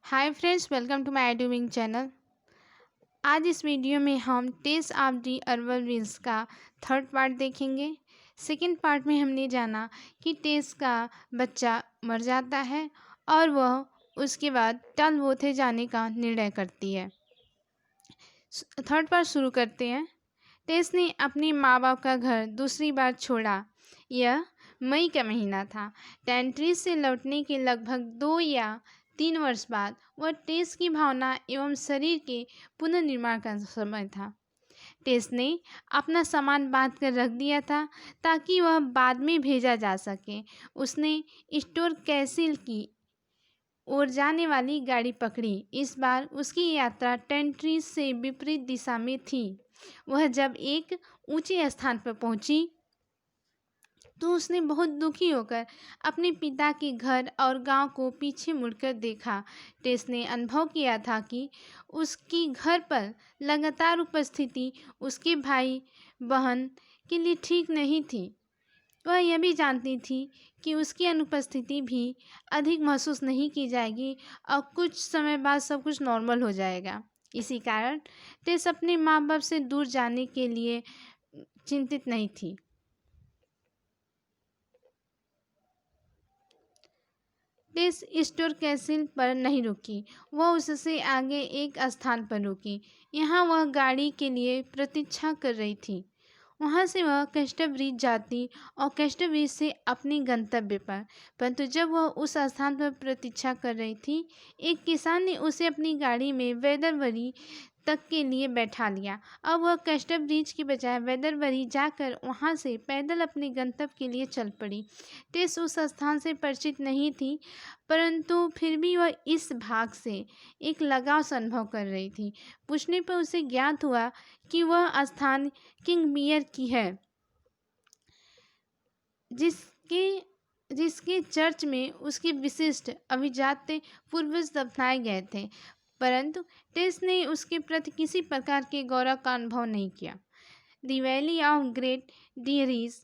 Hi friends, welcome to my YouTubing channel. आज इस video में हम टेस्ट ऑफ दी अर्बल विंस का थर्ड पार्ट देखेंगे। सेकंड पार्ट में हमने जाना कि टेस का बच्चा मर जाता है और वह उसके बाद टलवोथे जाने का निर्णय करती है। थर्ड पार्ट शुरू करते हैं। टेस ने अपने माँ बाप का घर दूसरी बार छोड़ा। यह मई का महीना था। टेंट्रीज से लौटने के लगभग 2 या 3 वर्ष बाद वह टेस की भावना एवं शरीर के पुनर्निर्माण का समय था। टेस ने अपना सामान बांध कर रख दिया था ताकि वह बाद में भेजा जा सके। उसने स्टोर कैसिल की ओर जाने वाली गाड़ी पकड़ी। इस बार उसकी यात्रा टेंट्रीज से विपरीत दिशा में थी। वह जब एक ऊंचे स्थान पर पहुंची तो उसने बहुत दुखी होकर अपने पिता के घर और गांव को पीछे मुड़कर देखा। टेस ने अनुभव किया था कि उसकी घर पर लगातार उपस्थिति उसके भाई बहन के लिए ठीक नहीं थी। वह यह भी जानती थी कि उसकी अनुपस्थिति भी अधिक महसूस नहीं की जाएगी और कुछ समय बाद सब कुछ नॉर्मल हो जाएगा। इसी कारण टेस अपने माँ बाप से दूर जाने के लिए चिंतित नहीं थी। टेस स्टोर कैसिल पर नहीं रुकी। वह उससे आगे एक स्थान पर रुकी। यहाँ वह गाड़ी के लिए प्रतीक्षा कर रही थी। वहाँ से वह कैस्टर ब्रिज जाती और कैस्टर ब्रिज से अपने गंतव्य पर। परंतु जब वह उस स्थान पर प्रतीक्षा कर रही थी, एक किसान ने उसे अपनी गाड़ी में वेदरबरी तक के लिए बैठा लिया। अब वह कैस्टर ब्रिज की बजाय वेदरबरी जाकर वहाँ से पैदल अपने गंतव्य के लिए चल पड़ी। टेस उस स्थान से परिचित नहीं थी, परंतु फिर भी वह इस भाग से एक लगाव सा अनुभव कर रही थी। पूछने पर उसे ज्ञात हुआ कि वह स्थान किंग मियर की है, जिसके चर्च में उसके विशिष्ट अभिजात्य पूर्वज दफनाए गए थे। परंतु टेस ने उसके प्रति किसी प्रकार के गौरव का अनुभव नहीं किया। द वैली ऑफ ग्रेट डियरीज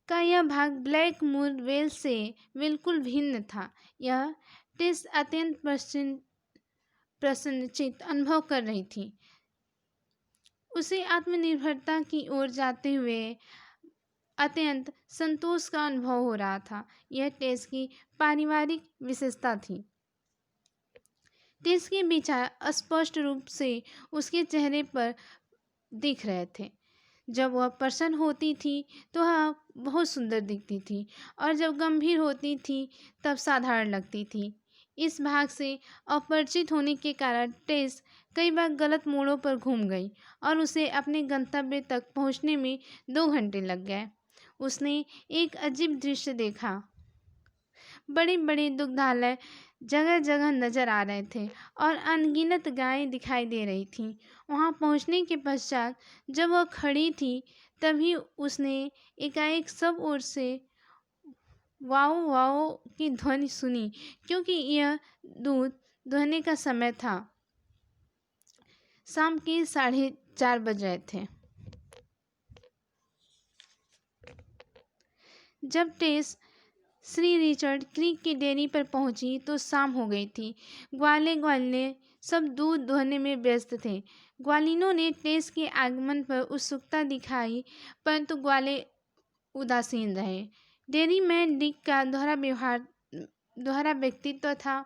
का यह भाग ब्लैक मूर वेल से बिल्कुल भिन्न था। यह टेस अत्यंत प्रसन्नचित्त अनुभव कर रही थी। उसे आत्मनिर्भरता की ओर जाते हुए अत्यंत संतोष का अनुभव हो रहा था। यह टेस की पारिवारिक विशेषता थी। टेस के विचार स्पष्ट रूप से उसके चेहरे पर दिख रहे थे। जब वह प्रसन्न होती थी तो वह बहुत सुंदर दिखती थी और जब गंभीर होती थी तब साधारण लगती थी। इस भाग से अपरिचित होने के कारण टेस कई बार गलत मोड़ों पर घूम गई और उसे अपने गंतव्य तक पहुंचने में 2 घंटे लग गए। उसने एक अजीब दृश्य देखा। बड़े बड़े दुग्धालय जगह जगह नजर आ रहे थे और अनगिनत गायें दिखाई दे रही थीं। वहां पहुंचने के पश्चात जब वह खड़ी थी तभी उसने एकाएक सब ओर से वाओ वाओ की ध्वनि सुनी, क्योंकि यह दूध दुहने का समय था। शाम के 4:30 बज रहे थे। जब टेस श्री रिचर्ड क्रीक की डेयरी पर पहुंची तो शाम हो गई थी। ग्वाले सब दूध दुहने में व्यस्त थे। ग्वालिनों ने टेस के आगमन पर उत्सुकता दिखाई, परंतु ग्वाले उदासीन रहे। डेयरी मैन डिक का दोहरा व्यक्तित्व था।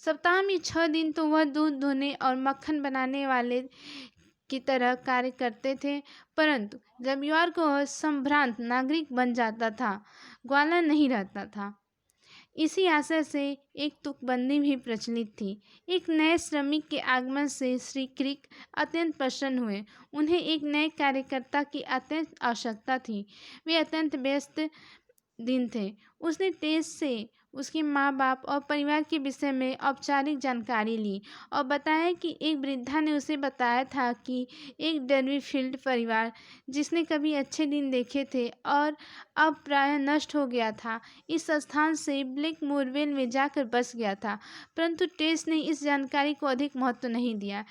सप्ताह में 6 दिन तो वह दूध दुहने और मक्खन बनाने वाले की तरह कार्य करते थे, परंतु रविवार को वह संभ्रांत नागरिक बन जाता था, ग्वाला नहीं रहता था। इसी आशय से एक तुकबंदी भी प्रचलित थी। एक नए श्रमिक के आगमन से श्री क्रिक अत्यंत प्रसन्न हुए। उन्हें एक नए कार्यकर्ता की अत्यंत आवश्यकता थी। वे अत्यंत व्यस्त दिन थे। उसने टेस से उसके माँ बाप और परिवार के विषय में औपचारिक जानकारी ली और बताया कि एक वृद्धा ने उसे बताया था कि एक डर्वीफील्ड परिवार, जिसने कभी अच्छे दिन देखे थे और अब प्रायः नष्ट हो गया था, इस स्थान से ब्लैक मोरवेल में जाकर बस गया था। परंतु टेस ने इस जानकारी को अधिक महत्व नहीं दिया।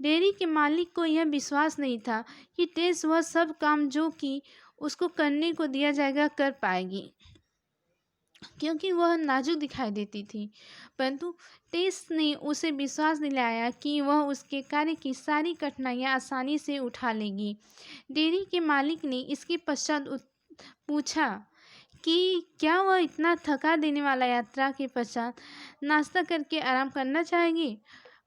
डेयरी के मालिक को यह विश्वास नहीं था कि टेस वह सब काम जो कि उसको करने को दिया जाएगा कर पाएगी। क्योंकि वह नाजुक दिखाई देती थी, परंतु टेस ने उसे विश्वास दिलाया कि वह उसके कार्य की सारी कठिनाइयां आसानी से उठा लेगी। डेयरी के मालिक ने इसके पश्चात पूछा कि क्या वह इतना थका देने वाला यात्रा के पश्चात नाश्ता करके आराम करना चाहेगी,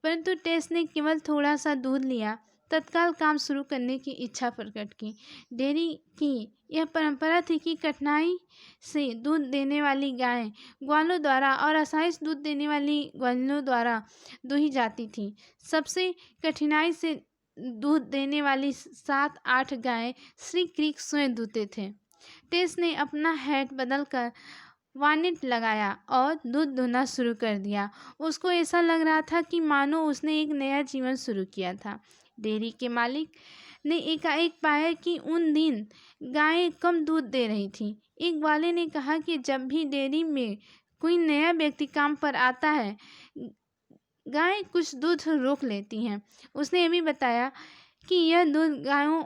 परंतु टेस ने केवल थोड़ा सा दूध लिया, तत्काल काम शुरू करने की इच्छा प्रकट की। डेयरी की यह परंपरा थी कि कठिनाई से दूध देने वाली गायें ग्वालों द्वारा और आसानी से दूध देने वाली ग्वालों द्वारा दूही जाती थी। सबसे कठिनाई से दूध देने वाली 7-8 गायें श्री क्रीक स्वयं दूते थे। टेस ने अपना हैट बदलकर वानेट लगाया और दूध दूहना शुरू कर दिया। उसको ऐसा लग रहा था कि मानो उसने एक नया जीवन शुरू किया था। डेयरी के मालिक ने एकाएक पाया कि उन दिन गायें कम दूध दे रही थीं। एक ग्वाले ने कहा कि जब भी डेयरी में कोई नया व्यक्ति काम पर आता है, गायें कुछ दूध रोक लेती हैं। उसने यह भी बताया कि यह दूध गायों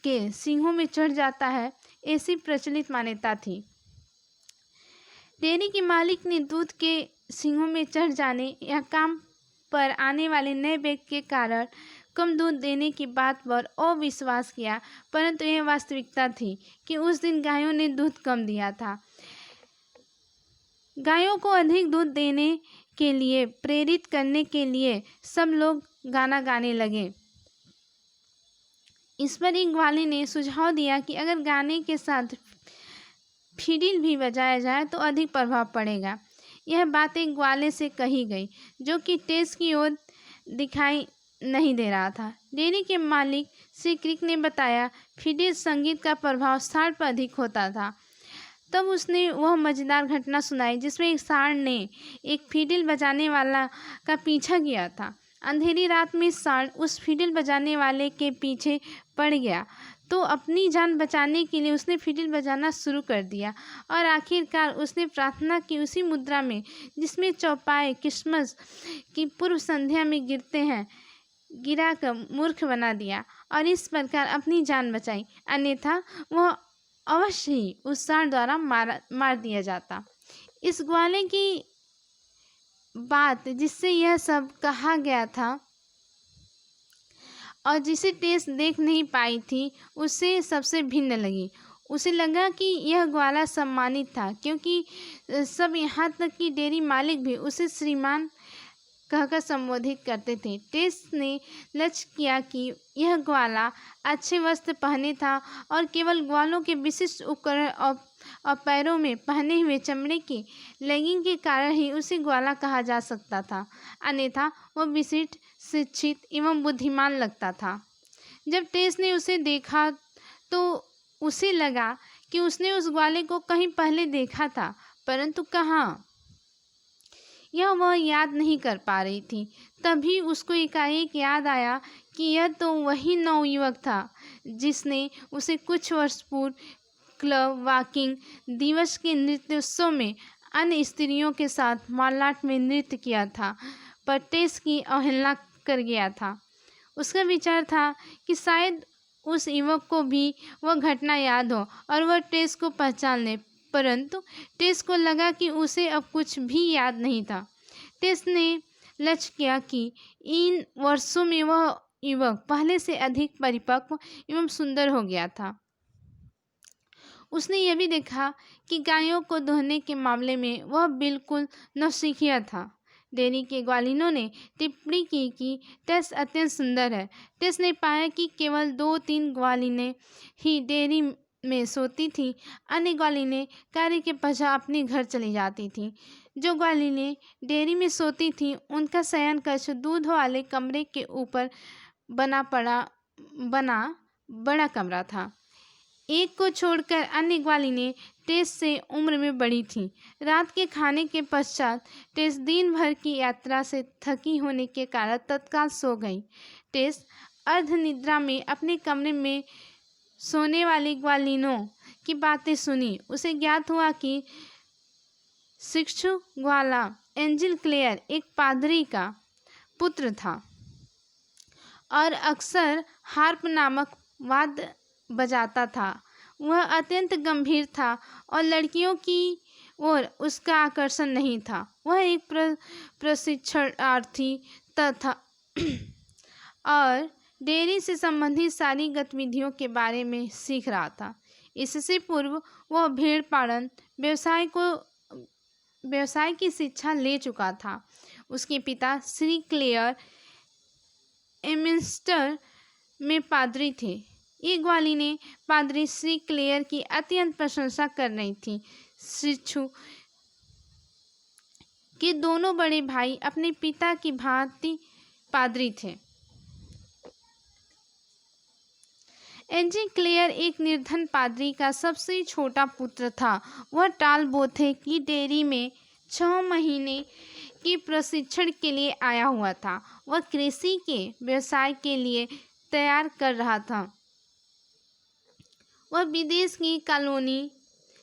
के सींगों में चढ़ जाता है, ऐसी प्रचलित मान्यता थी। डेयरी के मालिक ने दूध के सींगों में चढ़ जाने या काम पर आने वाले नए व्यक्ति के कारण कम दूध देने की बात पर अविश्वास किया, परंतु यह वास्तविकता थी कि उस दिन गायों ने दूध कम दिया था। गायों को अधिक दूध देने के लिए प्रेरित करने के लिए सब लोग गाना गाने लगे। इस पर एक ग्वाले ने सुझाव दिया कि अगर गाने के साथ फिडिल भी बजाया जाए तो अधिक प्रभाव पड़ेगा। यह बात एक ग्वाले से कही गई जो कि टेस की ओर दिखाई नहीं दे रहा था। डेयरी के मालिक श्री क्रिक ने बताया फिडिल संगीत का प्रभाव सांड पर अधिक होता था। तब उसने वह मज़ेदार घटना सुनाई जिसमें एक सांड ने एक फिडिल बजाने वाला का पीछा किया था। अंधेरी रात में सांड उस फिडिल बजाने वाले के पीछे पड़ गया तो अपनी जान बचाने के लिए उसने फिडिल बजाना शुरू कर दिया और आखिरकार उसने प्रार्थना की उसी मुद्रा में जिसमें चौपाए क्रिसमस की पूर्व संध्या में गिरते हैं, गिराकर मूर्ख बना दिया और इस प्रकार अपनी जान बचाई, अन्यथा वह अवश्य ही उस सांड द्वारा मार दिया जाता। इस ग्वाले की बात जिससे यह सब कहा गया था और जिसे टेस देख नहीं पाई थी, उसे सबसे भिन्न लगी। उसे लगा कि यह ग्वाला सम्मानित था क्योंकि सब यहाँ तक कि डेयरी मालिक भी उसे श्रीमान कहकर संबोधित करते थे। टेस ने लक्ष्य किया कि यह ग्वाला अच्छे वस्त्र पहने था और केवल ग्वालों के विशिष्ट उपकरण और पैरों में पहने हुए चमड़े की लेगिंग के कारण ही उसे ग्वाला कहा जा सकता था, अन्यथा वह विशिष्ट, शिक्षित एवं बुद्धिमान लगता था। जब टेस ने उसे देखा तो उसे लगा कि उसने उस ग्वाले को कहीं पहले देखा था, परंतु कहाँ, यह वह याद नहीं कर पा रही थी। तभी उसको एकाएक याद आया कि यह तो वही नवयुवक था जिसने उसे कुछ वर्ष पूर्व क्लब वॉकिंग दिवस के नृत्योत्सव में अन्य स्त्रियों के साथ मालाट में नृत्य किया था, पर टेस की अवहेलना कर गया था। उसका विचार था कि शायद उस युवक को भी वह घटना याद हो और वह टेस को पहचान ले, परंतु टेस को लगा कि उसे अब कुछ भी याद नहीं था। टेस ने लक्ष्य किया कि इन वर्षों में वह युवक पहले से अधिक परिपक्व एवं सुंदर हो गया था। उसने यह भी देखा कि गायों को दोहने के मामले में वह बिल्कुल नौसिखिया था। डेयरी के ग्वालिनों ने टिप्पणी की कि टेस अत्यंत सुंदर है। टेस ने पाया कि केवल 2-3 ग्वालिनें ही डेयरी में सोती थीं, अन्य ग्वालिनें कार्य के पश्चात अपने घर चली जाती थीं। जो ग्वालिनें डेयरी में सोती थीं उनका शयन कक्ष दूध वाले कमरे के ऊपर बना बड़ा कमरा था। एक को छोड़कर अन्य ग्वालिनें टेस से उम्र में बड़ी थीं। रात के खाने के पश्चात टेस दिन भर की यात्रा से थकी होने के कारण तत्काल सो गई। टेस अर्धनिद्रा में अपने कमरे में सोने वाली ग्वालिनों की बातें सुनी। उसे ज्ञात हुआ कि शिक्षु ग्वाला एंजिल क्लेयर एक पादरी का पुत्र था और अक्सर हार्प नामक वाद्य बजाता था। वह अत्यंत गंभीर था और लड़कियों की और उसका आकर्षण नहीं था। वह एक प्रशिक्षणार्थी तथा और डेयरी से संबंधित सारी गतिविधियों के बारे में सीख रहा था। इससे पूर्व वह भेड़ पालन व्यवसाय की शिक्षा ले चुका था। उसके पिता श्री क्लेयर एमिंस्टर में पादरी थे। एक ग्वाली ने पादरी श्री क्लेयर की अत्यंत प्रशंसा कर रही थी। शिशु के दोनों बड़े भाई अपने पिता की भांति पादरी थे। एंजिल क्लेयर एक निर्धन पादरी का सबसे छोटा पुत्र था। वह टालबोथे की डेयरी में 6 महीने के प्रशिक्षण के लिए आया हुआ था। वह कृषि के व्यवसाय के लिए तैयार कर रहा था। वह विदेश की कॉलोनी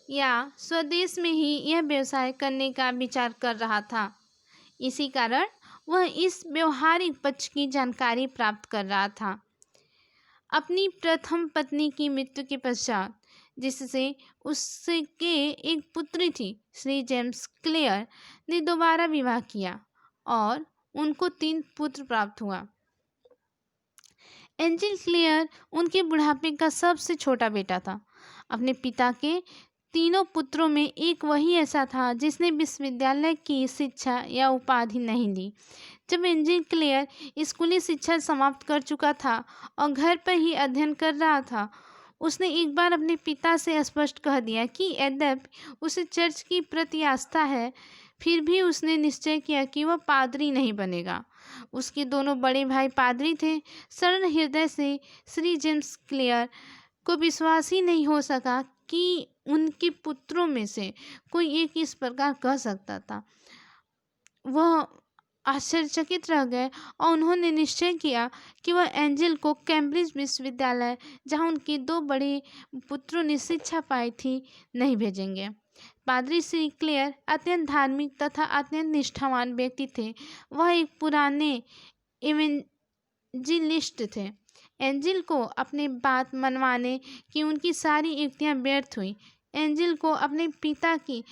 या स्वदेश में ही यह व्यवसाय करने का विचार कर रहा था। इसी कारण वह इस व्यवहारिक पक्ष की जानकारी प्राप्त कर रहा था। अपनी प्रथम पत्नी की मृत्यु के पश्चात, जिससे उसके एक पुत्री थी, श्री जेम्स क्लेयर ने दोबारा विवाह किया और उनको 3 पुत्र प्राप्त हुआ। एंजिल क्लेयर उनके बुढ़ापे का सबसे छोटा बेटा था। अपने पिता के तीनों पुत्रों में एक वही ऐसा था जिसने विश्वविद्यालय की शिक्षा या उपाधि नहीं ली। जब एंजिल क्लेयर स्कूली शिक्षा समाप्त कर चुका था और घर पर ही अध्ययन कर रहा था, उसने एक बार अपने पिता से स्पष्ट कह दिया कि यद्यपि उसे चर्च की प्रति आस्था है, फिर भी उसने निश्चय किया कि वह पादरी नहीं बनेगा। उसके दोनों बड़े भाई पादरी थे। सरल हृदय से श्री जेम्स क्लेयर को विश्वास ही नहीं हो सका कि उनके पुत्रों में से कोई एक इस प्रकार कह सकता था। वह आश्चर्यचकित रह गए और उन्होंने निश्चय किया कि वह एंजिल को कैम्ब्रिज विश्वविद्यालय, जहां उनके 2 बड़े पुत्रों ने शिक्षा पाई थी, नहीं भेजेंगे। पादरी श्री क्लेयर अत्यंत धार्मिक तथा अत्यंत निष्ठावान व्यक्ति थे। वह एक पुराने इवेंजिलिस्ट थे। एंजिल को अपने बात मनवाने की उनकी सारी युक्तियां व्यर्थ हुई। एंजिल को अपने पिता की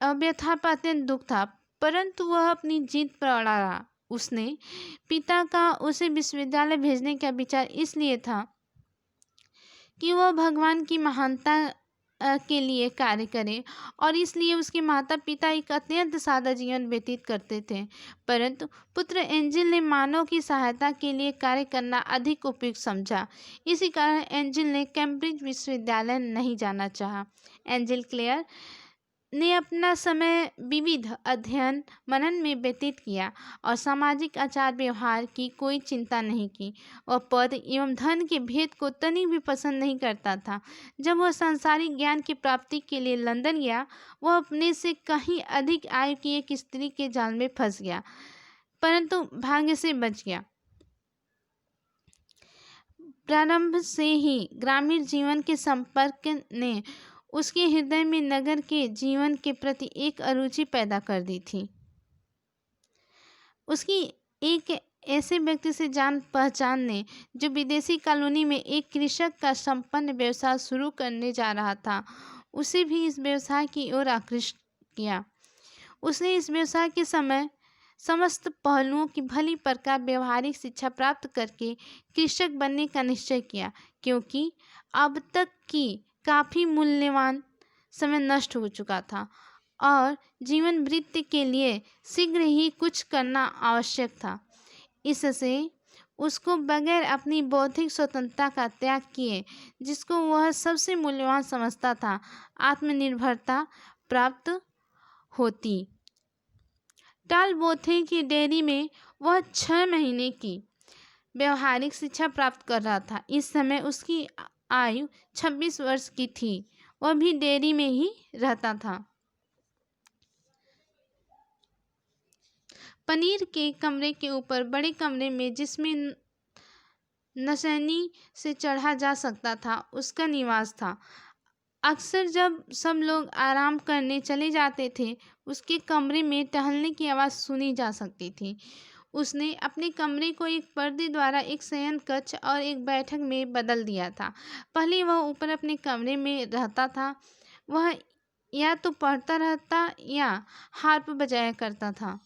अव्यथा पर अत्यंत दुख था, परंतु वह अपनी जीत पर अड़ा रहा। उसने पिता का उसे विश्वविद्यालय भेजने का विचार इसलिए था कि वह भगवान की महानता के लिए कार्य करे, और इसलिए उसके माता पिता एक अत्यंत सादा जीवन व्यतीत करते थे। परंतु पुत्र एंजिल ने मानव की सहायता के लिए कार्य करना अधिक उपयुक्त समझा। इसी कारण एंजिल ने कैम्ब्रिज विश्वविद्यालय नहीं जाना चाहा। एंजिल क्लेयर ने अपना समय विविध अध्ययन मनन में व्यतीत किया और सामाजिक आचार व्यवहार की कोई चिंता नहीं की। वह पद एवं धन के भेद को तनिक भी पसंद नहीं करता था। जब वह सांसारिक ज्ञान की प्राप्ति के लिए लंदन गया, वह अपने से कहीं अधिक आयु की एक स्त्री के जाल में फंस गया, परंतु भाग्य से बच गया। प्रारंभ से ही ग्रामीण जीवन के संपर्क ने उसके हृदय में नगर के जीवन के प्रति एक अरुचि पैदा कर दी थी। उसकी एक ऐसे व्यक्ति से जान पहचान ने, जो विदेशी कॉलोनी में एक कृषक का संपन्न व्यवसाय शुरू करने जा रहा था, उसे भी इस व्यवसाय की ओर आकृष्ट किया। उसने इस व्यवसाय के समय समस्त पहलुओं की भली प्रकार व्यवहारिक शिक्षा प्राप्त करके कृषक बनने का निश्चय किया, क्योंकि अब तक की काफ़ी मूल्यवान समय नष्ट हो चुका था और जीवन वृत्ति के लिए शीघ्र ही कुछ करना आवश्यक था। इससे उसको बगैर अपनी बौद्धिक स्वतंत्रता का त्याग किए, जिसको वह सबसे मूल्यवान समझता था, आत्मनिर्भरता प्राप्त होती। टालबोथे की डेयरी में वह 6 महीने की व्यवहारिक शिक्षा प्राप्त कर रहा था। इस समय उसकी आयु 26 वर्ष की थी। वह भी डेयरी में ही रहता था। पनीर के कमरे के ऊपर बड़े कमरे में, जिसमें नसैनी से चढ़ा जा सकता था, उसका निवास था। अक्सर जब सब लोग आराम करने चले जाते थे, उसके कमरे में टहलने की आवाज़ सुनी जा सकती थी। उसने अपने कमरे को एक पर्दे द्वारा एक शयन कक्ष और एक बैठक में बदल दिया था। पहले वह ऊपर अपने कमरे में रहता था। वह या तो पढ़ता रहता या हार्प बजाया करता था।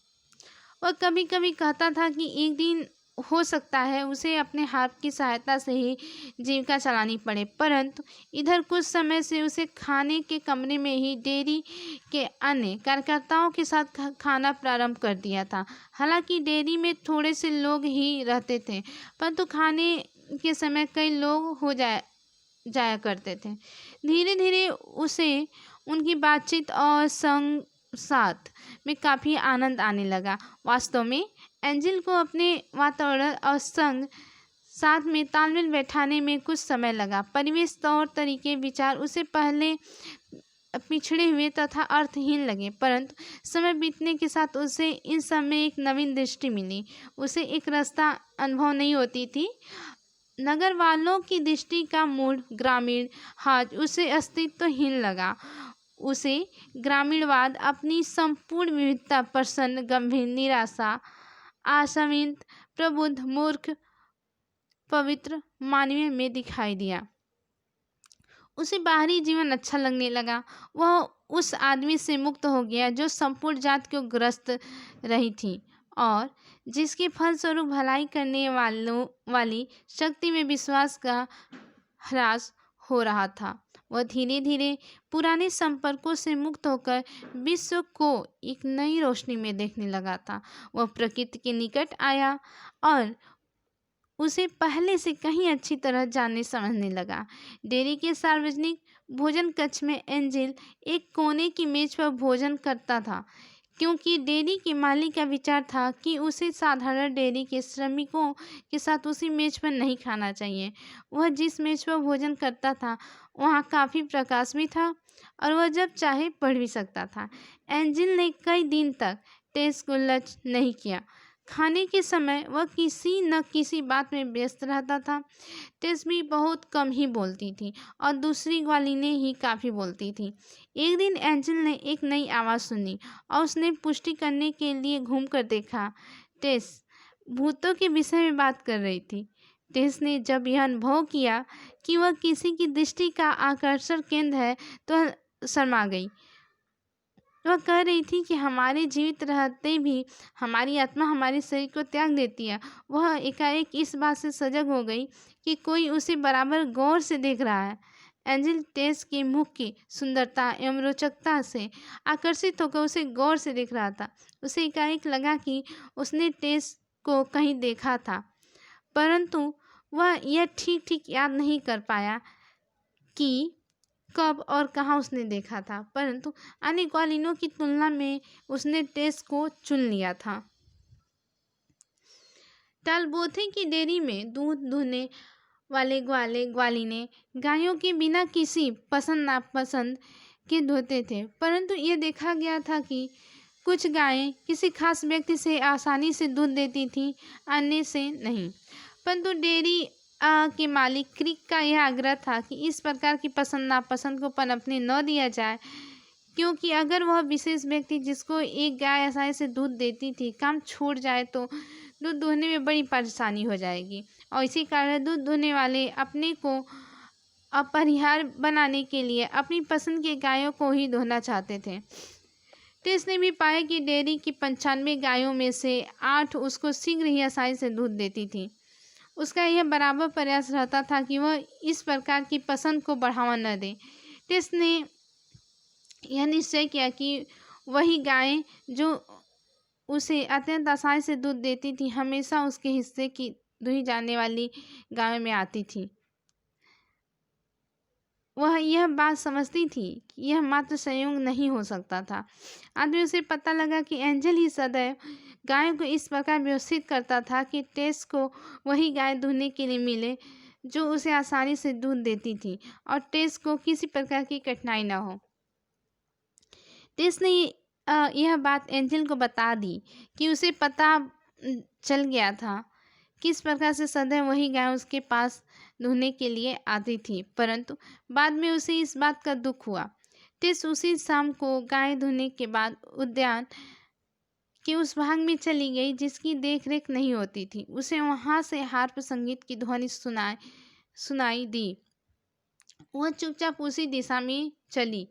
वह कभी कभी कहता था कि एक दिन हो सकता है उसे अपने हाथ की सहायता से ही जीविका चलानी पड़े, परंतु इधर कुछ समय से उसे खाने के कमरे में ही डेयरी के अन्य कार्यकर्ताओं के साथ खाना प्रारंभ कर दिया था। हालांकि डेयरी में थोड़े से लोग ही रहते थे, परंतु खाने के समय कई लोग हो जाया करते थे। धीरे धीरे उसे उनकी बातचीत और संग साथ में काफ़ी आनंद आने लगा। वास्तव में एंजिल को अपने वातावरण और संग साथ में तालमेल बैठाने में कुछ समय लगा। परिवेश, तौर तरीके, विचार उसे पहले पिछड़े हुए तथा अर्थहीन लगे, परंतु समय बीतने के साथ उसे इन सब में एक नवीन दृष्टि मिली। उसे एक रास्ता अनुभव नहीं होती थी। नगर वालों की दृष्टि का मूड ग्रामीण हाज उसे अस्तित्वहीन लगा। उसे ग्रामीणवाद अपनी संपूर्ण विविधता प्रसन्न, गंभीर, निराशा, आशान्वित, प्रबुद्ध, मूर्ख, पवित्र, मानवीय में दिखाई दिया। उसे बाहरी जीवन अच्छा लगने लगा। वह उस आदमी से मुक्त हो गया जो संपूर्ण जात को ग्रस्त रही थी और जिसके फलस्वरूप भलाई करने वाली शक्ति में विश्वास का ह्रास हो रहा था। वह धीरे धीरे पुराने संपर्कों से मुक्त होकर विश्व को एक नई रोशनी में देखने लगा था। वह प्रकृति के निकट आया और उसे पहले से कहीं अच्छी तरह जानने समझने लगा। डेयरी के सार्वजनिक भोजन कक्ष में एंजिल एक कोने की मेज पर भोजन करता था, क्योंकि डेयरी के मालिक का विचार था कि उसे साधारण डेयरी के श्रमिकों के साथ उसी मेज पर नहीं खाना चाहिए। वह जिस मेज पर भोजन करता था वहाँ काफ़ी प्रकाश भी था और वह जब चाहे पढ़ भी सकता था। एंजिल ने कई दिन तक टेस को लक्ष्य नहीं किया। खाने के समय वह किसी न किसी बात में व्यस्त रहता था। टेस भी बहुत कम ही बोलती थी और दूसरी ग्वालिनें ही काफ़ी बोलती थी। एक दिन एंजिल ने एक नई आवाज़ सुनी और उसने पुष्टि करने के लिए घूमकर देखा। टेस भूतों के विषय में बात कर रही थी। टेस ने जब यह अनुभव किया कि वह किसी की दृष्टि का आकर्षण केंद्र है तो शर्मा गई। वह कह रही थी कि हमारे जीवित रहते भी हमारी आत्मा हमारे शरीर को त्याग देती है। वह एकाएक इस बात से सजग हो गई कि कोई उसे बराबर गौर से देख रहा है। एंजिल टेस के मुख की सुंदरता एवं रोचकता से आकर्षित होकर उसे गौर से देख रहा था। उसे एकाएक लगा कि उसने टेस को कहीं देखा था, परंतु वह यह ठीक ठीक याद नहीं कर पाया कि कब और कहाँ उसने देखा था, परंतु अन्य ग्वालिनों की तुलना में उसने टेस को चुन लिया था। टालबोथे की डेयरी में दूध दुहने वाले ग्वालिने गायों के बिना किसी पसंद नापसंद के धोते थे, परंतु ये देखा गया था कि कुछ गायें किसी खास व्यक्ति से आसानी से दूध देती थीं, अन्य से नहीं। परंतु डेयरी के मालिक क्रिक का यह आग्रह था कि इस प्रकार की पसंद नापसंद को पनपने न दिया जाए, क्योंकि अगर वह विशेष व्यक्ति जिसको एक गाय आसानी से दूध देती थी काम छोड़ जाए तो दूध दुहने में बड़ी परेशानी हो जाएगी, और इसी कारण दूध दुहने वाले अपने को अपरिहार्य बनाने के लिए अपनी पसंद की गायों को ही धोना चाहते थे। टेस ने भी पाया कि डेयरी की 95 गायों में से 8 उसको शीघ्र ही आसानी से दूध देती थी। उसका यह बराबर प्रयास रहता था कि वह इस प्रकार की पसंद को बढ़ावा न दे। टेस ने यह निश्चय किया कि वही गायें जो उसे अत्यंत आसानी से दूध देती थी हमेशा उसके हिस्से की दुही जाने वाली गायों में आती थी। वह यह बात समझती थी कि यह मात्र संयोग नहीं हो सकता था। आदमी उसे पता लगा कि एंजल ही सदैव गायों को इस प्रकार व्यवस्थित करता था कि टेस को वही गाय दूहने के लिए मिले जो उसे आसानी से दूध देती थी और टेस को किसी प्रकार की कठिनाई न हो। टेस ने यह बात एंजल को बता दी कि उसे पता चल गया था किस प्रकार से सदैव वही गाय उसके पास धोने के लिए आती थी, परंतु बाद में उसे इस बात का दुख हुआ। टेस उसी शाम को गाय धोने के बाद उद्यान के उस भाग में चली गई जिसकी देखरेख नहीं होती थी। उसे वहां से हार्प संगीत की ध्वनि सुनाई दी। वह चुपचाप उसी दिशा में चली।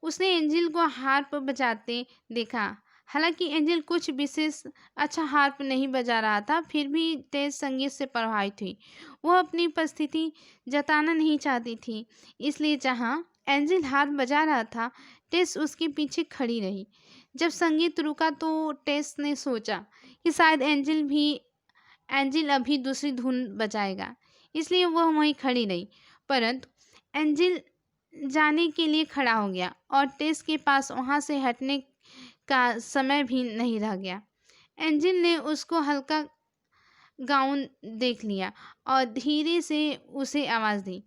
उसने एंजिल को हार्प बजाते देखा। हालांकि एंजिल कुछ विशेष अच्छा हार्प नहीं बजा रहा था, फिर भी तेज संगीत से प्रभावित हुई। वह अपनी उपस्थिति जताना नहीं चाहती थी, इसलिए जहां एंजिल हाथ बजा रहा था, टेस उसके पीछे खड़ी रही। जब संगीत रुका तो टेस ने सोचा कि शायद एंजिल अभी दूसरी धुन बजाएगा, इसलिए वह वहीं खड़ी रही। परंतु एंजिल जाने के लिए खड़ा हो गया और टेस के पास वहां से हटने का समय भी नहीं रह गया। एंजिल ने उसको हल्का गाउन देख लिया और धीरे से उसे आवाज़ दी।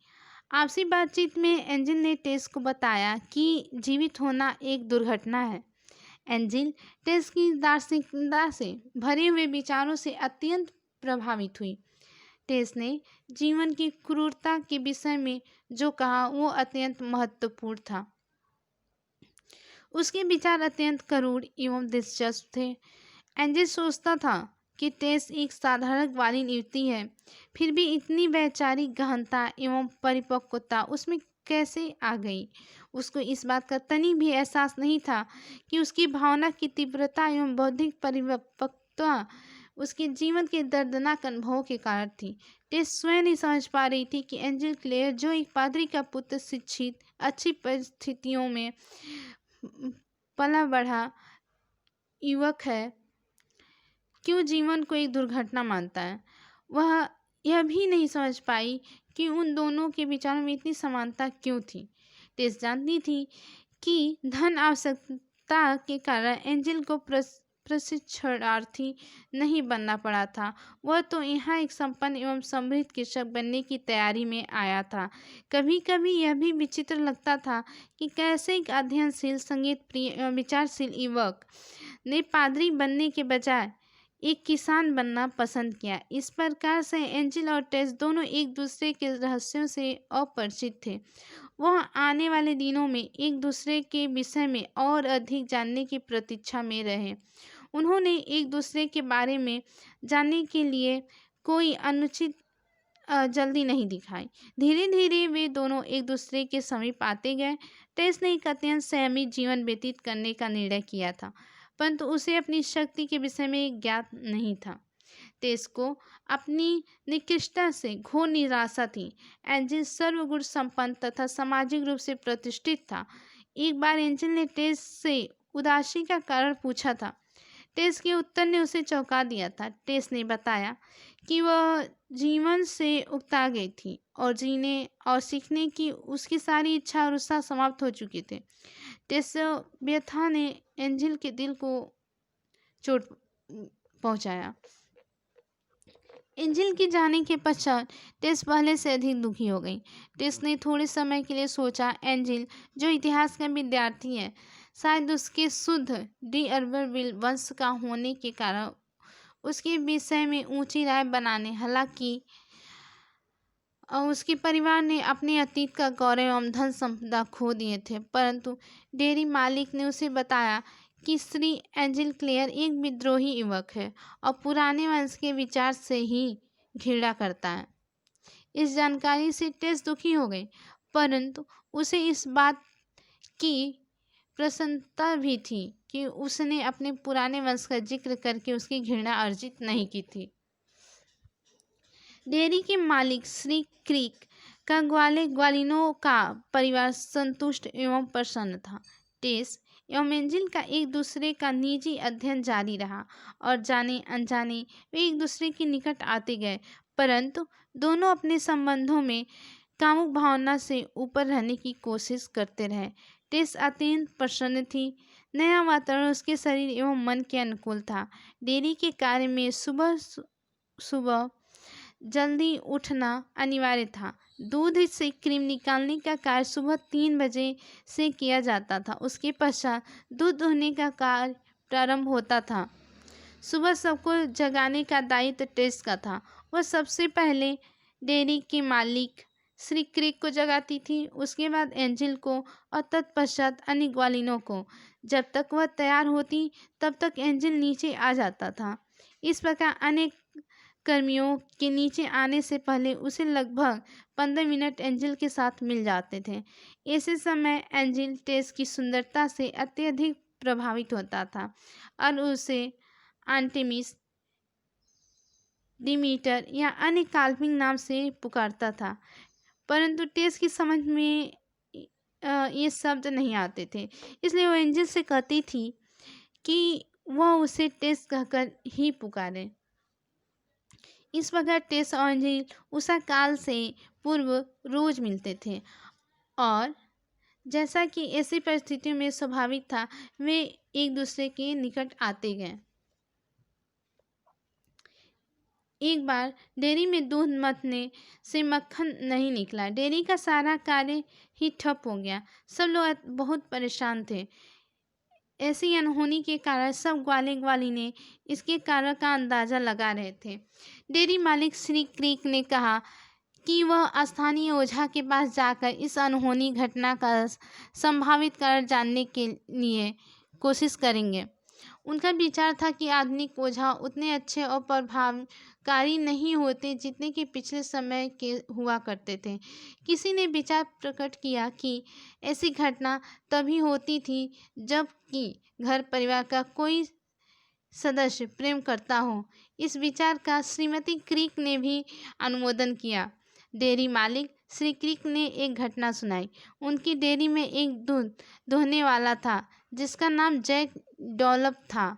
आपसी बातचीत में एंजिल ने टेस को बताया कि जीवित होना एक दुर्घटना है। एंजिल टेस की दार्शनिकता से भरे हुए विचारों से अत्यंत प्रभावित हुई। टेस ने जीवन की क्रूरता के विषय में जो कहा वो अत्यंत महत्वपूर्ण था। उसके विचार अत्यंत करूण एवं दिलचस्प थे। एंजिल सोचता था कि टेस एक साधारण ग्वालिन युवती है, फिर भी इतनी वैचारिक गहनता एवं परिपक्वता उसमें कैसे आ गई। उसको इस बात का तनी भी एहसास नहीं था कि उसकी भावना की तीव्रता एवं बौद्धिक परिपक्वता उसके जीवन के दर्दनाक अनुभवों के कारण थी। टेस स्वयं नहीं समझ पा रही थी कि एंजिल क्लेयर, जो एक पादरी का पुत्र, शिक्षित, अच्छी परिस्थितियों में पला बढ़ा युवक है, क्यों जीवन को एक दुर्घटना मानता है। वह यह भी नहीं समझ पाई कि उन दोनों के विचारों में इतनी समानता क्यों थी। टेस जानती थी कि धन आवश्यकता के कारण एंजिल को प्रशिक्षणार्थी नहीं बनना पड़ा था। वह तो यहाँ एक संपन्न एवं समृद्ध कृषक बनने की तैयारी में आया था। कभी कभी यह भी विचित्र लगता था कि कैसे एक अध्ययनशील, संगीत प्रिय एवं विचारशील युवक ने पादरी बनने के बजाय एक किसान बनना पसंद किया। इस प्रकार से एंजिल और टेस दोनों एक दूसरे के रहस्यों से अपरिचित थे। वह आने वाले दिनों में एक दूसरे के विषय में और अधिक जानने की प्रतीक्षा में रहे। उन्होंने एक दूसरे के बारे में जानने के लिए कोई अनुचित जल्दी नहीं दिखाई। धीरे धीरे वे दोनों एक दूसरे के समीप आते गए। टेस ने एक अत्यंत संयमित जीवन व्यतीत करने का निर्णय किया था, परंतु उसे अपनी शक्ति के विषय में ज्ञात नहीं था। टेस को अपनी निकृष्टता से घोर निराशा थी। एंजिल सर्वगुण संपन्न तथा सामाजिक रूप से प्रतिष्ठित था। एक बार एंजिल ने टेस से उदासी का कारण पूछा था। टेस के उत्तर ने उसे चौंका दिया था। टेस ने बताया कि वह जीवन से उकता गई थी और जीने और सीखने की उसकी सारी इच्छा और उत्साह समाप्त हो चुके थे। टेस व्यथा ने एंजिल के दिल को चोट पहुंचाया। एंजिल के जाने के पश्चात टेस पहले से अधिक दुखी हो गई। टेस ने थोड़े समय के लिए सोचा, एंजिल जो इतिहास का विद्यार्थी है, शायद उसके शुद्ध डी अर्बरविल वंश का होने के कारण उसके विषय में ऊंची राय बनाने, हालांकि उसके परिवार ने अपने अतीत का गौरव एवं धन संपदा खो दिए थे, परंतु डेयरी मालिक ने उसे बताया कि श्री एंजिल क्लेयर एक विद्रोही युवक है और पुराने वंश के विचार से ही घृणा करता है। इस जानकारी से टेस दुखी हो गई, परंतु उसे इस बात की प्रसन्नता भी थी कि उसने अपने पुराने वंश का जिक्र करके उसकी घृणा अर्जित नहीं की थी। डेयरी के मालिक श्री क्रीक का ग्वालिनों का परिवार संतुष्ट एवं प्रसन्न था। टेस एवं एंजिल का एक दूसरे का निजी अध्ययन जारी रहा और जाने अनजाने वे एक दूसरे के निकट आते गए, परंतु दोनों अपने संबंधों में कामुक भावना से ऊपर रहने की कोशिश करते रहे। टेस अत्यंत प्रसन्न थी। नया वातावरण उसके शरीर एवं मन के अनुकूल था। डेयरी के कार्य में सुबह सुबह जल्दी उठना अनिवार्य था। दूध से क्रीम निकालने का कार्य सुबह 3 बजे से किया जाता था। उसके पश्चात दूध दुहने का कार्य प्रारंभ होता था। सुबह सबको जगाने का दायित्व टेस का था। वह सबसे पहले डेयरी के मालिक श्री क्रिक को जगाती थी, उसके बाद एंजिल को और तत्पश्चात अन्य ग्वालिनों को। जब तक वह तैयार होती तब तक एंजिल नीचे आ जाता था। इस प्रकार अनेक कर्मियों के नीचे आने से पहले उसे लगभग 15 मिनट एंजिल के साथ मिल जाते थे। ऐसे समय एंजिल टेस की सुंदरता से अत्यधिक प्रभावित होता था और उसे आर्टेमिस, डिमीटर या अन्य काल्पनिक नाम से पुकारता था, परंतु टेस की समझ में ये शब्द नहीं आते थे, इसलिए वो एंजिल से कहती थी कि वह उसे टेस कहकर ही पुकारे। इस प्रकार टेस और एंजिल उषा काल से पूर्व रोज मिलते थे और जैसा कि ऐसी परिस्थितियों में स्वाभाविक था, वे एक दूसरे के निकट आते गए। एक बार डेयरी में दूध मथने से मक्खन नहीं निकला। डेयरी का सारा कार्य ही ठप हो गया। सब लोग बहुत परेशान थे। ऐसी अनहोनी के कारण सब ग्वाले ग्वालिनें इसके कारण का अंदाजा लगा रहे थे। डेयरी मालिक श्री क्रीक ने कहा कि वह स्थानीय ओझा के पास जाकर इस अनहोनी घटना का संभावित कारण जानने के लिए कोशिश करेंगे। उनका विचार था कि आधुनिक ओझा उतने अच्छे और प्रभावकारी नहीं होते जितने कि पिछले समय के हुआ करते थे। किसी ने विचार प्रकट किया कि ऐसी घटना तभी होती थी जब कि घर परिवार का कोई सदस्य प्रेम करता हो। इस विचार का श्रीमती क्रीक ने भी अनुमोदन किया। डेयरी मालिक श्री क्रीक ने एक घटना सुनाई। उनकी डेयरी में एक दूध दोहने वाला था जिसका नाम जैक डॉलप था।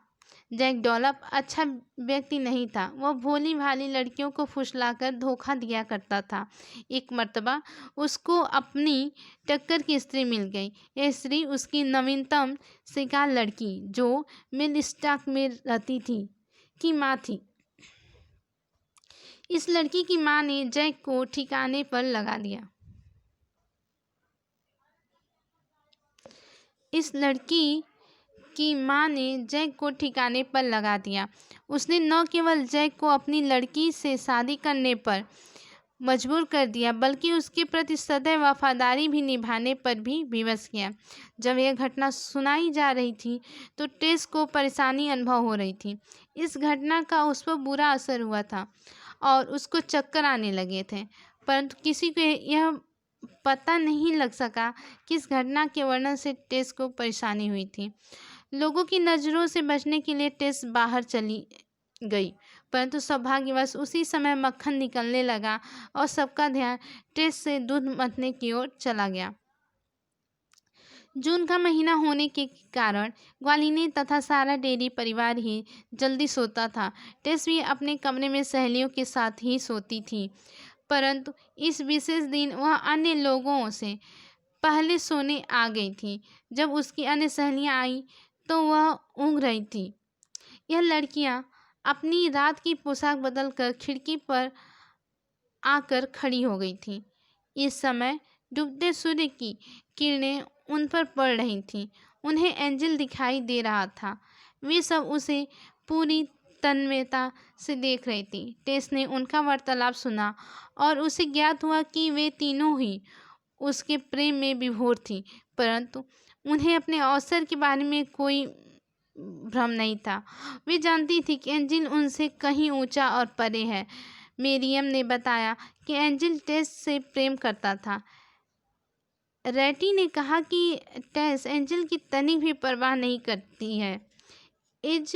जैक डॉलप अच्छा व्यक्ति नहीं था। वह भोली भाली लड़कियों को फुसलाकर धोखा दिया करता था। एक मर्तबा उसको अपनी टक्कर की स्त्री मिल गई। यह स्त्री उसकी नवीनतम शिकार लड़की जो मिल स्टॉक में रहती थी की माँ थी। इस लड़की की माँ ने जैक को ठिकाने पर लगा दिया। इस लड़की की माँ ने जैक को ठिकाने पर लगा दिया। उसने न केवल जैक को अपनी लड़की से शादी करने पर मजबूर कर दिया, बल्कि उसके प्रति सदैव वफादारी भी निभाने पर भी विवश किया। जब यह घटना सुनाई जा रही थी तो टेस को परेशानी अनुभव हो रही थी। इस घटना का उस पर बुरा असर हुआ था और उसको चक्कर आने लगे थे, परंतु किसी को यह पता नहीं लग सका कि इस घटना के वर्णन से टेस को परेशानी हुई थी। लोगों की नज़रों से बचने के लिए टेस बाहर चली गई, परंतु सौभाग्यवश उसी समय मक्खन निकलने लगा और सबका ध्यान टेस से दूध मथने की ओर चला गया। जून का महीना होने के कारण ग्वालिनी तथा सारा डेयरी परिवार ही जल्दी सोता था। टेस भी अपने कमरे में सहेलियों के साथ ही सोती थी, परंतु इस विशेष दिन वह अन्य लोगों से पहले सोने आ गई थी। जब उसकी अन्य सहेलियां आईं तो वह ऊँघ रही थी। यह लड़कियां अपनी रात की पोशाक बदलकर खिड़की पर आकर खड़ी हो गई थीं। इस समय डूबते सूर्य की किरणें उन पर पड़ रही थीं। उन्हें एंजिल दिखाई दे रहा था। वे सब उसे पूरी तन्मयता से देख रही थी। टेस ने उनका वार्तालाप सुना और उसे ज्ञात हुआ कि वे तीनों ही उसके प्रेम में विभोर थीं, परंतु उन्हें अपने अवसर के बारे में कोई भ्रम नहीं था। वे जानती थी कि एंजिल उनसे कहीं ऊंचा और परे है। मेरियम ने बताया कि एंजिल टेस से प्रेम करता था। रैटी ने कहा कि टेस एंजिल की तनिक भी परवाह नहीं करती है। एज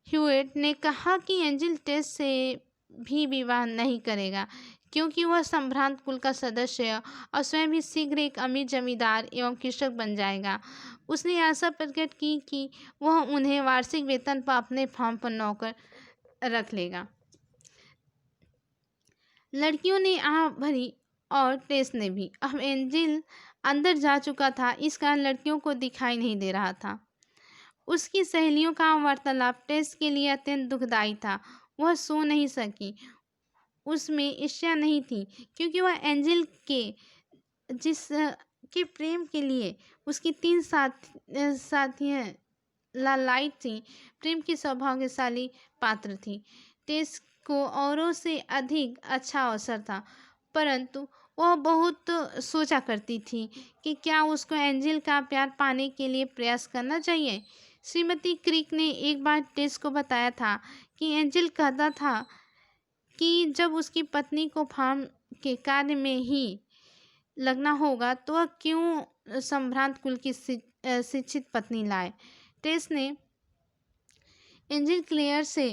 ह्यूएट ने कहा कि एंजिल टेस से भी विवाह नहीं करेगा क्योंकि वह संभ्रांत कुल का सदस्य है और स्वयं भी शीघ्र एक अमीर जमींदार एवं कृषक बन जाएगा। उसने आशा प्रकट की कि वह उन्हें वार्षिक वेतन पर अपने फार्म पर नौकर रख लेगा। लड़कियों ने आह भरी और टेस ने भी। अब एंजिल अंदर जा चुका था, इस कारण लड़कियों को दिखाई नहीं दे रहा था। उसकी सहेलियों का वार्तालाप टेस के लिए अत्यंत दुखदायी था। वह सो नहीं सकी। उसमें ईर्ष्या नहीं थी क्योंकि वह एंजिल के के प्रेम के लिए उसकी 3 साथियाँ लालायित थीं, प्रेम की सौभाग्यशाली पात्र थी। टेस को औरों से अधिक अच्छा अवसर था, परंतु वह बहुत सोचा करती थी कि क्या उसको एंजिल का प्यार पाने के लिए प्रयास करना चाहिए। श्रीमती क्रीक ने एक बार टेस को बताया था कि एंजिल कहता था कि जब उसकी पत्नी को फार्म के कार्य में ही लगना होगा तो वह क्यों संभ्रांत कुल की शिक्षित पत्नी लाए। टेस ने एंजिल क्लेयर से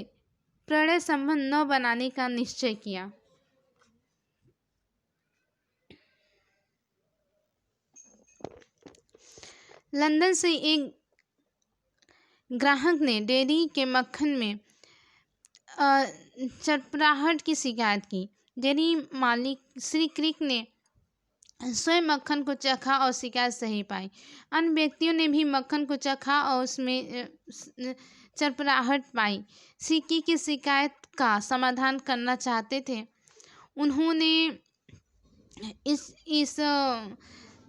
प्रणय संबंध न बनाने का निश्चय किया। लंदन से एक ग्राहक ने डेयरी के मक्खन में चरपराहट की शिकायत की। डेयरी मालिक श्री क्रिक ने स्वयं मक्खन को चखा और शिकायत सही पाई। अन्य व्यक्तियों ने भी मक्खन को चखा और उसमें चरपराहट पाई। सिक्की की शिकायत का समाधान करना चाहते थे। उन्होंने इस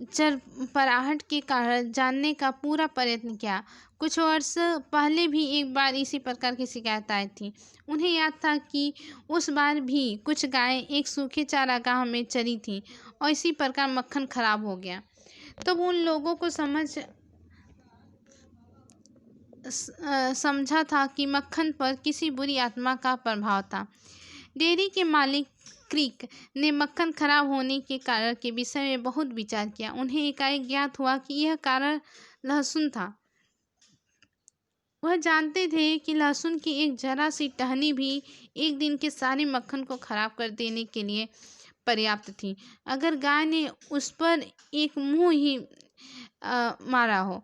चरपराहट के कारण जानने का पूरा प्रयत्न किया। कुछ वर्ष पहले भी एक बार इसी प्रकार की शिकायत आई थी। उन्हें याद था कि उस बार भी कुछ गायें एक सूखे चारागाह में चरी थीं और इसी प्रकार मक्खन खराब हो गया। तो उन लोगों को समझा था कि मक्खन पर किसी बुरी आत्मा का प्रभाव था। डेयरी के मालिक क्रिक ने मक्खन खराब होने के कारण के विषय में बहुत विचार किया। उन्हें एकाएक ज्ञात हुआ कि यह कारण लहसुन था। वह जानते थे कि लहसुन की एक जरा सी टहनी भी एक दिन के सारे मक्खन को खराब कर देने के लिए पर्याप्त थी, अगर गाय ने उस पर एक मुंह ही मारा हो।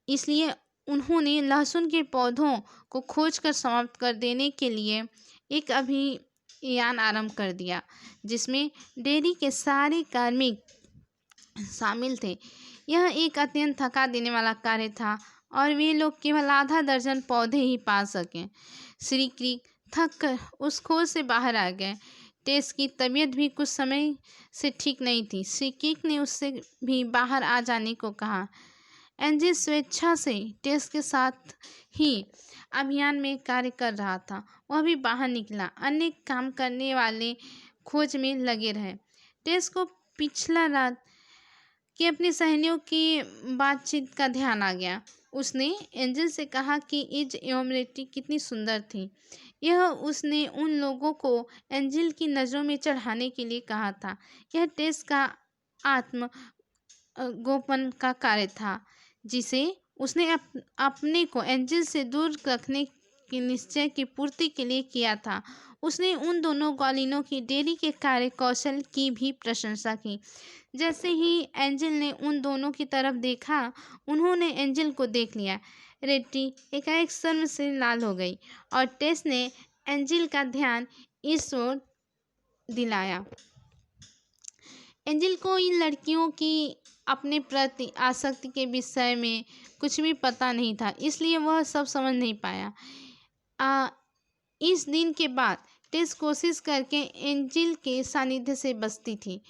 इसलिए उन्होंने लहसुन के पौधों को खोजकर समाप्त कर देने के लिए एक अभियान आरंभ कर दिया, जिसमें डेयरी के सारे कार्मिक शामिल थे। यह एक अत्यंत थका देने वाला कार्य था और वे लोग केवल आधा दर्जन पौधे ही पा सकें। श्री क्रिक थक कर उस खोज से बाहर आ गए। टेस की तबीयत भी कुछ समय से ठीक नहीं थी। श्री क्रिक ने उससे भी बाहर आ जाने को कहा। एंजिल स्वेच्छा से टेस के साथ ही अभियान में कार्य कर रहा था। वह भी बाहर निकला। अन्य काम करने वाले खोज में लगे रहे। टेस को पिछला रात कि अपनी सहेलियों की बातचीत का ध्यान आ गया। उसने एंजिल से कहा कि इज एवं रेटी कितनी सुंदर थी। यह उसने उन लोगों को एंजिल की नज़रों में चढ़ाने के लिए कहा था। यह टेस का आत्म गोपन का कार्य था, जिसे उसने अपने को एंजिल से दूर रखने के निश्चय की पूर्ति के लिए किया था। उसने उन दोनों ग्वालिनों की डेयरी के कार्य कौशल की भी प्रशंसा की। जैसे ही एंजिल ने उन दोनों की तरफ देखा, उन्होंने एंजिल को देख लिया। रेटी एकाएक शर्म से लाल हो गई और टेस ने एंजिल का ध्यान इस ओर दिलाया। एंजिल को इन लड़कियों की अपने प्रति आसक्ति के विषय में कुछ भी पता नहीं था, इसलिए वह सब समझ नहीं पाया। इस दिन के बाद टेस कोशिश करके एंजिल के सानिध्य से बचती थी।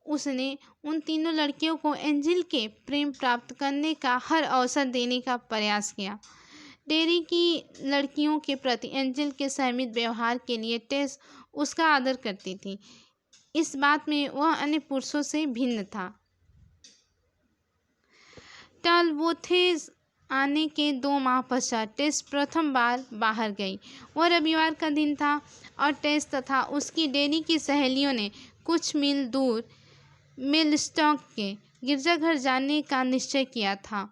उसने उन तीनों लड़कियों को एंजिल के प्रेम प्राप्त करने का हर अवसर देने का प्रयास किया। डेयरी की लड़कियों के प्रति एंजिल के संयमित व्यवहार के लिए टेस उसका आदर करती थी। इस बात में वह अन्य पुरुषों से भिन्न था। टालबोथेस आने के 2 माह पश्चात टेस प्रथम बार बाहर गई। वह रविवार का दिन था और टेस तथा उसकी डेयरी की सहेलियों ने कुछ मील दूर मेलस्टॉक के गिरजाघर जाने का निश्चय किया था।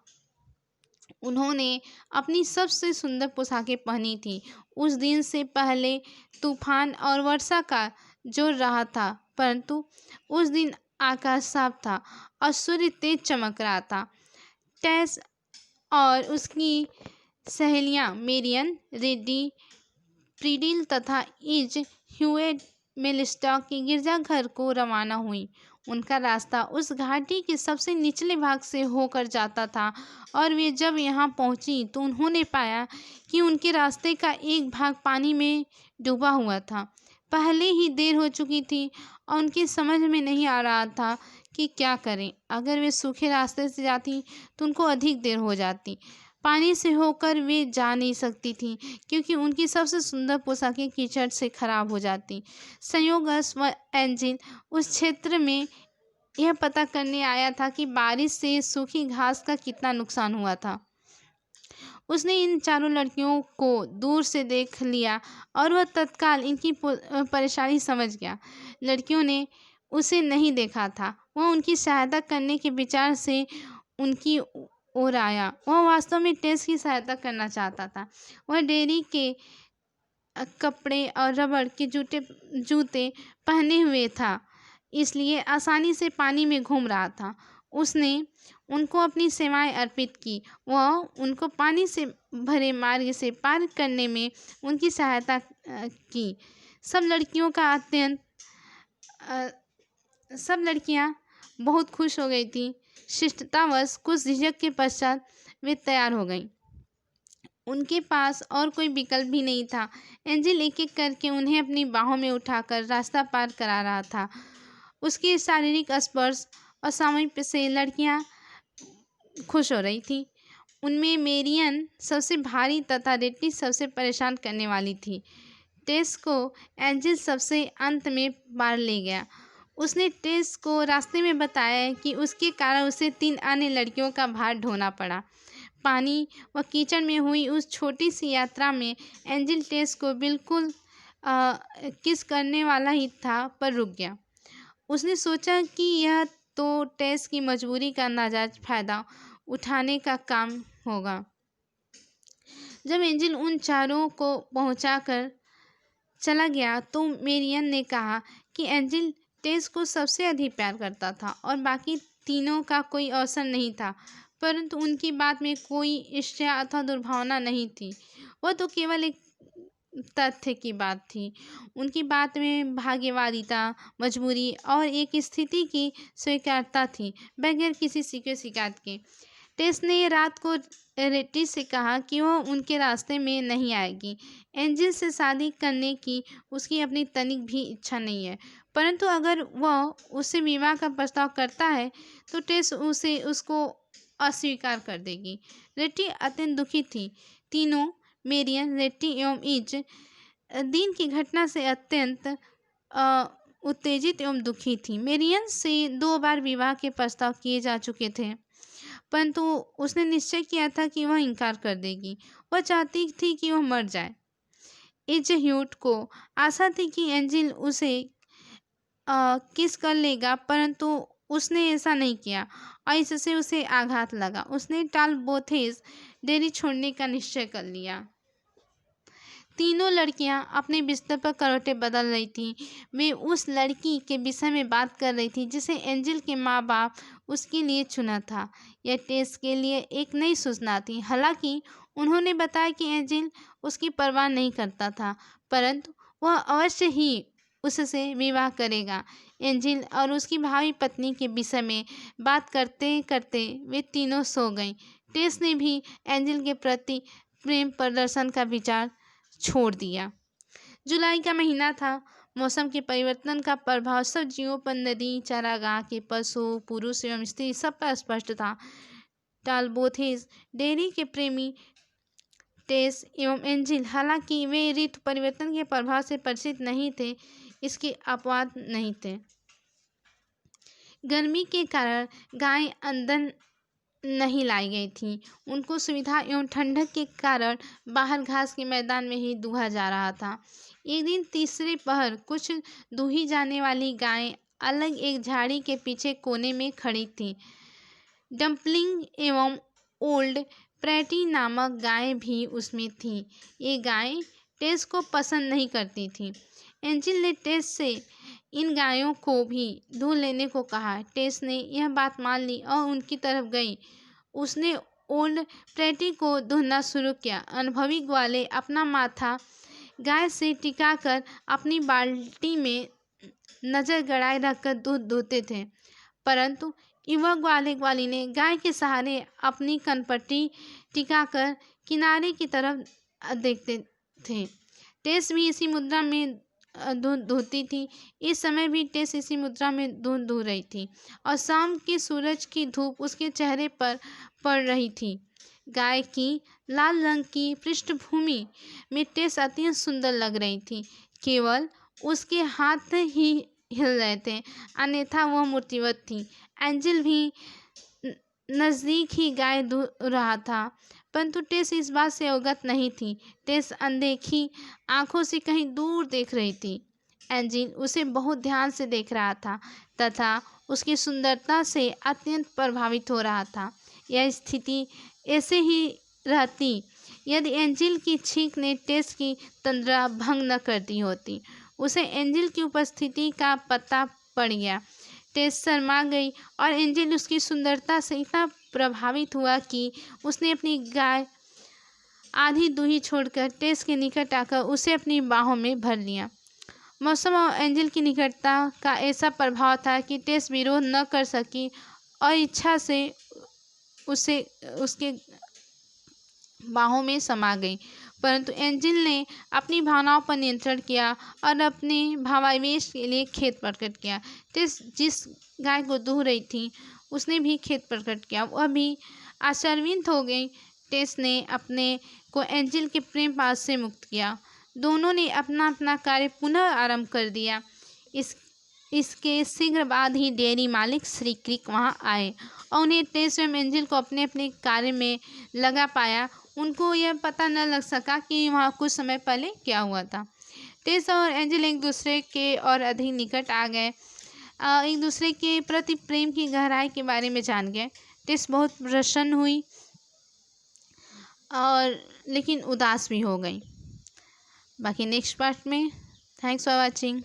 उन्होंने अपनी सबसे सुंदर पोशाकें पहनी थी। उस दिन से पहले तूफान और वर्षा का जोर रहा था, परंतु उस दिन आकाश साफ था और सूर्य तेज चमक रहा था। टेस और उसकी सहेलियां मेरियन, रेडी, प्रीडिल तथा इज ह्यूएट मेलस्टॉक के गिरजाघर को रवाना हुई। उनका रास्ता उस घाटी के सबसे निचले भाग से होकर जाता था और वे जब यहाँ पहुँची तो उन्होंने पाया कि उनके रास्ते का एक भाग पानी में डूबा हुआ था। पहले ही देर हो चुकी थी और उनकी समझ में नहीं आ रहा था कि क्या करें। अगर वे सूखे रास्ते से जाती तो उनको अधिक देर हो जाती। पानी से होकर वे जा नहीं सकती थीं क्योंकि उनकी सबसे सुंदर पोशाकें कीचड़ से खराब हो जाती। संयोगवश एंजिल उस क्षेत्र में यह पता करने आया था कि बारिश से सूखी घास का कितना नुकसान हुआ था। उसने इन चारों लड़कियों को दूर से देख लिया और वह तत्काल इनकी परेशानी समझ गया। लड़कियों ने उसे नहीं देखा था, वह उनकी सहायता करने के विचार से उनकी ओर आया। वह वास्तव में टेस की सहायता करना चाहता था। वह डेयरी के कपड़े और रबड़ के जूते पहने हुए था, इसलिए आसानी से पानी में घूम रहा था। उसने उनको अपनी सेवाएं अर्पित की। वह उनको पानी से भरे मार्ग से पार करने में उनकी सहायता की। सब लड़कियां बहुत खुश हो गई थीं। शिष्टतावश कुछ झिझक के पश्चात वे तैयार हो गईं। उनके पास और कोई विकल्प भी नहीं था। एंजिल एक-एक करके उन्हें अपनी बाहों में उठाकर रास्ता पार करा रहा था। उसके शारीरिक स्पर्श और सामीप्य से लड़कियां खुश हो रही थीं। उनमें मेरियन सबसे भारी तथा रेट्टी सबसे परेशान करने वाली थी। टेस को एंजिल सबसे अंत में पार ले गया। उसने टेस को रास्ते में बताया कि उसके कारण उसे 3 अन्य लड़कियों का भार ढोना पड़ा। पानी व कीचड़ में हुई उस छोटी सी यात्रा में एंजिल टेस को बिल्कुल किस करने वाला ही था, पर रुक गया। उसने सोचा कि यह तो टेस की मजबूरी का नाजायज फायदा उठाने का काम होगा। जब एंजिल उन चारों को पहुंचाकर चला गया तो मेरियन ने कहा कि एंजिल टेस को सबसे अधिक प्यार करता था और बाकी तीनों का कोई अवसर नहीं था, परंतु उनकी बात में कोई ईर्ष्या अथवा दुर्भावना नहीं थी। वह तो केवल एक तथ्य की बात थी। उनकी बात में भाग्यवादिता, मजबूरी और एक स्थिति की स्वीकार्यता थी, बगैर किसी शिकायत के। टेस ने रात को रेट्टी से कहा कि वह उनके रास्ते में नहीं आएगी। एंजिल से शादी करने की उसकी अपनी तनिक भी इच्छा नहीं है, परंतु अगर वह उससे विवाह का प्रस्ताव करता है तो टेस उसको अस्वीकार कर देगी। रेट्टी अत्यंत दुखी थी। तीनों, मेरियन, रेट्टी एवं इज, दिन की घटना से अत्यंत उत्तेजित एवं दुखी थी। मेरियन से 2 बार विवाह के प्रस्ताव किए जा चुके थे, परंतु उसने निश्चय किया था कि वह इनकार कर देगी। वह चाहती थी कि वह मर जाए। इज ह्यूट को आशा थी कि एंजिल उसे किस कर लेगा, परंतु उसने ऐसा नहीं किया और इससे उसे आघात लगा। उसने टालबोथेस डेयरी छोड़ने का निश्चय कर लिया। तीनों लड़कियां अपने बिस्तर पर करवटें बदल रही थीं। वे उस लड़की के विषय में बात कर रही थीं जिसे एंजिल के माँ बाप उसके लिए चुना था। यह टेस के लिए एक नई सूचना थी। हालांकि उन्होंने बताया कि एंजिल उसकी परवाह नहीं करता था, परंतु वह अवश्य ही उससे विवाह करेगा। एंजिल और उसकी भावी पत्नी के विषय में बात करते करते वे तीनों सो गईं। टेस ने भी एंजिल के प्रति प्रेम प्रदर्शन का विचार छोड़ दिया। जुलाई का महीना था। मौसम के परिवर्तन का प्रभाव सब जीवों पर, नदी, चारागाह के पशु, पुरुष एवं स्त्री सब पर स्पष्ट था। टालबोथेस डेयरी के प्रेमी टेस एवं एंजिल, हालांकि वे ऋतु परिवर्तन के प्रभाव से परिचित नहीं थे, इसके अपवाद नहीं थे। गर्मी के कारण गायें अंदर नहीं लाई गई थीं। उनको सुविधा एवं ठंडक के कारण बाहर घास के मैदान में ही दूहा जा रहा था। एक दिन तीसरे पहर कुछ दूही जाने वाली गायें अलग एक झाड़ी के पीछे कोने में खड़ी थीं। डम्पलिंग एवं ओल्ड प्रेटी नामक गायें भी उसमें थीं। ये गायें टेस को पसंद नहीं करती थीं। एंजिल ने टेस से इन गायों को भी दूह लेने को कहा। टेस ने यह बात मान ली और उनकी तरफ गई। उसने ओल्ड प्रेटी को दूहना शुरू किया। अनुभवी ग्वाले अपना माथा गाय से टिकाकर अपनी बाल्टी में नजर गड़ाए रखकर दूध दूहते थे, परंतु युवा ग्वाले ने गाय के सहारे अपनी कनपट्टी टिकाकर किनारे की तरफ देखते थे। टेस भी इसी मुद्रा में दूध दूहती थी। इस समय भी टेस इसी मुद्रा में दूध दूह रही थी और शाम के सूरज की धूप उसके चेहरे पर पड़ रही थी। गाय की लाल रंग की पृष्ठभूमि में टेस अत्यंत सुंदर लग रही थी। केवल उसके हाथ ही हिल रहे थे, अन्यथा वह मूर्तिवत थी। एंजिल भी नज़दीक ही गाय दूह रहा था, परंतु टेस इस बात से अवगत नहीं थी। टेस अनदेखी आंखों से कहीं दूर देख रही थी। एंजिल उसे बहुत ध्यान से देख रहा था तथा उसकी सुंदरता से अत्यंत प्रभावित हो रहा था। यह स्थिति ऐसे ही रहती यदि एंजिल की छींक ने टेस की तंद्रा भंग न कर दी होती। उसे एंजिल की उपस्थिति का पता पड़ गया। टेस शर्मा गई और एंजिल उसकी सुंदरता से इतना प्रभावित हुआ कि उसने अपनी गाय आधी दूही छोड़कर टेस के निकट आकर उसे अपनी बाहों में भर लिया। मौसम और एंजिल की निकटता का ऐसा प्रभाव था कि टेस विरोध न कर सकी और इच्छा से उसे उसके बाहों में समा गई। परंतु एंजिल ने अपनी भावनाओं पर नियंत्रण किया और अपने भावावेश के लिए खेद प्रकट किया। टेस जिस गाय को दूह रही थी उसने भी खेद प्रकट किया। वह भी आश्चर्यचकित हो गई। टेस ने अपने को एंजिल के प्रेम पाश से मुक्त किया। दोनों ने अपना अपना कार्य पुनः आरंभ कर दिया। इसके शीघ्र बाद ही डेयरी मालिक श्री क्रिक वहाँ आए और उन्हें टेस एवं एंजिल को अपने अपने कार्य में लगा पाया। उनको यह पता न लग सका कि वहाँ कुछ समय पहले क्या हुआ था। टेस और एंजिल एक दूसरे के और अधिक निकट आ गए, एक दूसरे के प्रति प्रेम की गहराई के बारे में जान गए। टेस बहुत प्रसन्न हुई और लेकिन उदास भी हो गई। बाकी नेक्स्ट पार्ट में। Thanks for watching.